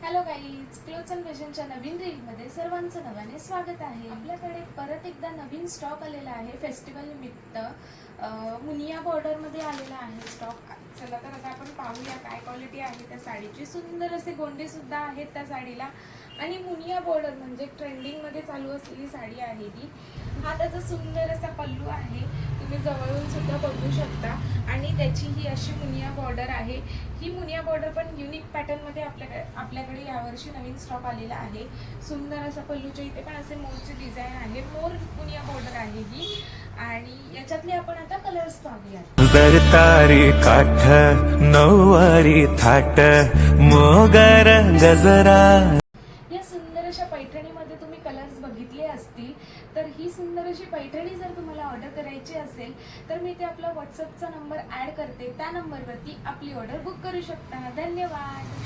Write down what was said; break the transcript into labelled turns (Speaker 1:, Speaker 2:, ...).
Speaker 1: Hello guys, clothes and फॅशनच्या नवीन रीलमध्ये सर्वांचं नव्याने स्वागत आहे। आपल्याकडे परत एकदा नवीन स्टॉक आलेला आहे फेस्टिवल निमित्त। मुनिया बॉर्डरमध्ये आलेला आहे स्टॉक। चला तर आता आपण पाहूया काय क्वालिटी आहे त्या साडीची। सुंदर असे गोंडे सुद्धा आहेत त्या साडीला आणि मुनिया बॉर्डर म्हणजे ट्रेंडिंगमध्ये चालू असलेली साडी आहे ही। हा त्याचा सुंदर असा पल्लू आहे, तुम्ही जवळून सुद्धा बघू शकता। आणि त्याची ही अशी मुनिया बॉर्डर आहे। ही मुनिया बॉर्डर पण युनिक पॅटर्नमध्ये आपल्याकडे यावर्षी नवीन स्टॉक आलेला आहे। सुंदर असा पल्लूच्या इथे पण असे मोरची डिझाइन आहे, मोर मुनिया बॉर्डर आहे ही। आणि याच्यातले आपण आता कलर्स पाहूया।
Speaker 2: जरतारी काठ नऊवारी थाट मोगर गजरा।
Speaker 1: या सुंदर अशा पैठणीमध्ये तुम्ही कलर्स बघितले असतील, तर ही सुंदर अशी पैठणी जर तुम्हाला ऑर्डर करायची असेल तर मी ते आपला व्हॉट्सअपचा नंबर ॲड करते, त्या नंबरवरती आपली ऑर्डर बुक करू शकता। धन्यवाद।